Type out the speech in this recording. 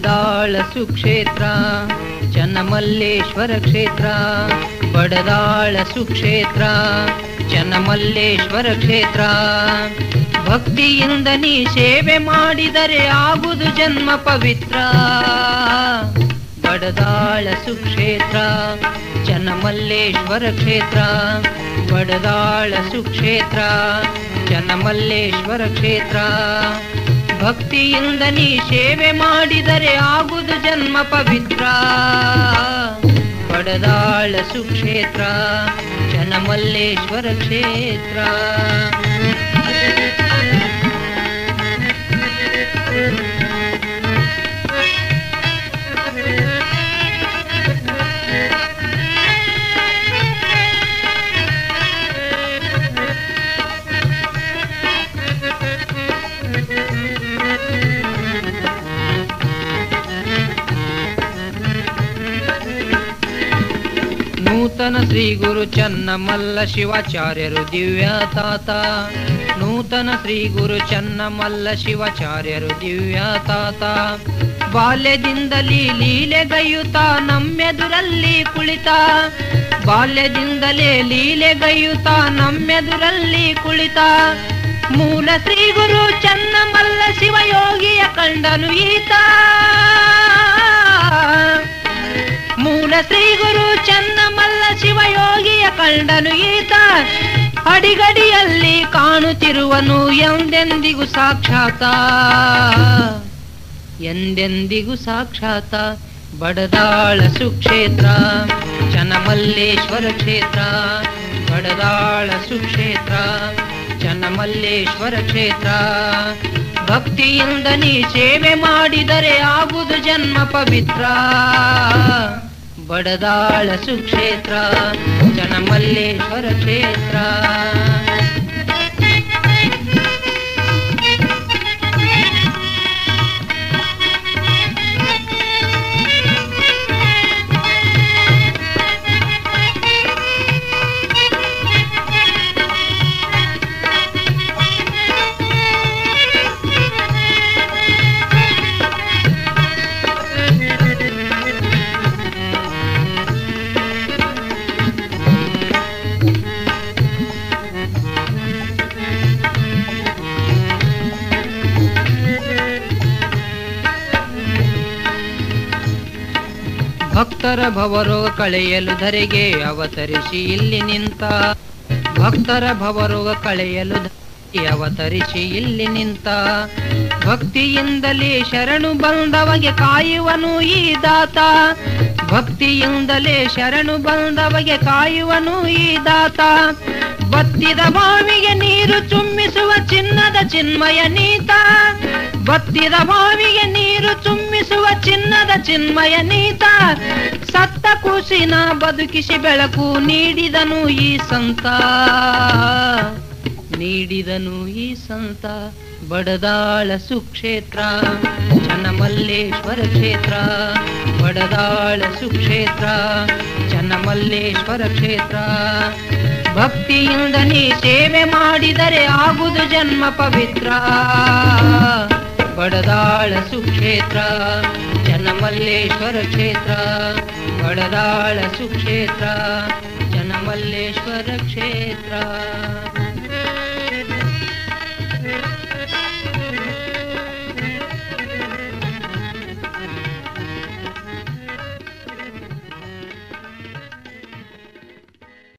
ಬಡದಾಳ ಸುಕ್ಷೇತ್ರ ಚನ್ನಮಲ್ಲೇಶ್ವರ ಕ್ಷೇತ್ರ, ಬಡದಾಳ ಸುಕ್ಷೇತ್ರ ಚನ್ನಮಲ್ಲೇಶ್ವರ ಕ್ಷೇತ್ರ. ಭಕ್ತಿಯಿಂದ ನೀ ಸೇವೆ ಮಾಡಿದರೆ ಆಗುವುದು ಜನ್ಮ ಪವಿತ್ರ. ಬಡದಾಳ ಸುಕ್ಷೇತ್ರ ಚನ್ನಮಲ್ಲೇಶ್ವರ ಕ್ಷೇತ್ರ, ಬಡದಾಳ ಸುಕ್ಷೇತ್ರ ಚನ್ನಮಲ್ಲೇಶ್ವರ ಕ್ಷೇತ್ರ. ಭಕ್ತಿಯಿಂದ ನೀ ಸೇವೆ ಮಾಡಿದರೆ ಆಗುವುದು ಜನ್ಮ ಪವಿತ್ರ. ಬಡದಾಳ ಸುಕ್ಷೇತ್ರ ಚನ್ನಮಲ್ಲೇಶ್ವರ ಕ್ಷೇತ್ರ. ನೂತನ ಶ್ರೀ ಗುರು ಚನ್ನಮಲ್ಲ ಶಿವಾಚಾರ್ಯರು ದಿವ್ಯ ತಾತ, ನೂತನ ಶ್ರೀ ಗುರು ಚನ್ನಮಲ್ಲ ಶಿವಾಚಾರ್ಯರು ದಿವ್ಯ ತಾತ. ಬಾಲ್ಯದಿಂದಲೇ ಲೀಲೆಗೈಯುತ್ತ ನಮ್ಮೆದುರಲ್ಲಿ ಕುಳಿತ, ಬಾಲ್ಯದಿಂದಲೇ ಲೀಲೆಗೈಯುತ್ತ ನಮ್ಮೆದುರಲ್ಲಿ ಕುಳಿತ. ಮೂಲ ಶ್ರೀ ಗುರು ಚನ್ನಮಲ್ಲ ಶಿವಯೋಗಿಯ ಕಂಡನು ಈತ, ಮೂಲ ಶ್ರೀ ಗುರು ಚನ್ನಮಲ್ಲ ಶಿವಯೋಗಿಯ ಕಂಡನು ಈತ. ಅಡಿಗಡಿಯಲ್ಲಿ ಕಾಣುತ್ತಿರುವನು ಎಂದೆಂದಿಗೂ ಸಾಕ್ಷಾತ, ಎಂದೆಂದಿಗೂ ಸಾಕ್ಷಾತ. ಬಡದಾಳ ಸುಕ್ಷೇತ್ರ ಚನ್ನಮಲ್ಲೇಶ್ವರ ಕ್ಷೇತ್ರ, ಬಡದಾಳ ಸುಕ್ಷೇತ್ರ ಚನ್ನಮಲ್ಲೇಶ್ವರ ಕ್ಷೇತ್ರ. ಭಕ್ತಿಯಿಂದ ನೀ ಸೇವೆ ಮಾಡಿದರೆ ಆಗುವುದು ಜನ್ಮ ಪವಿತ್ರ. ಬಡದಾಳ ಸುಕ್ಷೇತ್ರ ಚನ್ನಮಲ್ಲೇಶ್ವರ ಕ್ಷೇತ್ರ. ಭಕ್ತರ ಭವರೋಗ ಕಳೆಯಲು ಧರೆಗೆ ಅವತರಿಸಿ ಇಲ್ಲಿ ನಿಂತ, ಭಕ್ತರ ಭವರೋಗ ಕಳೆಯಲು ಅವತರಿಸಿ ಇಲ್ಲಿ ನಿಂತ. ಭಕ್ತಿಯಿಂದಲೇ ಶರಣು ಬಂದವಗೆ ಕಾಯುವನು ಈ ದಾತ, ಭಕ್ತಿಯಿಂದಲೇ ಶರಣು ಬಂದವಗೆ ಕಾಯುವನು ಈ ದಾತ. ಬತ್ತಿದ ಬಾವಿಗೆ ನೀರು ಚುಮ್ಮಿಸುವ ಚಿನ್ನದ ಚಿನ್ಮಯ ನೀತ, ಬತ್ತಿದ ಬಾವಿಗೆ ನೀರು ಚುಮ್ಮಿಸುವ ಚಿನ್ನದ ಚಿನ್ಮಯ ನೀತ. ಸತ್ತ ಕೂಸಿನ ಬದುಕಿಸಿ ಬೆಳಕು ನೀಡಿದನು ಈ ಸಂತ, ನೀಡಿದನು ಈ ಸಂತ. ಬಡದಾಳ ಸುಕ್ಷೇತ್ರ ಚನ್ನಮಲ್ಲೇಶ್ವರ ಕ್ಷೇತ್ರ, ಬಡದಾಳ ಸುಕ್ಷೇತ್ರ ಚನ್ನಮಲ್ಲೇಶ್ವರ ಕ್ಷೇತ್ರ. ಭಕ್ತಿಯಿಂದ ನೀ ಸೇವೆ ಮಾಡಿದರೆ ಆಗುವುದು ಜನ್ಮ ಪವಿತ್ರ. ಬಡದಾಳ ಸುಕ್ಷೇತ್ರ ಚನ್ನಮಲ್ಲೇಶ್ವರ ಕ್ಷೇತ್ರ, ಬಡದಾಳ ಸುಕ್ಷೇತ್ರ ಚನ್ನಮಲ್ಲೇಶ್ವರ ಕ್ಷೇತ್ರ.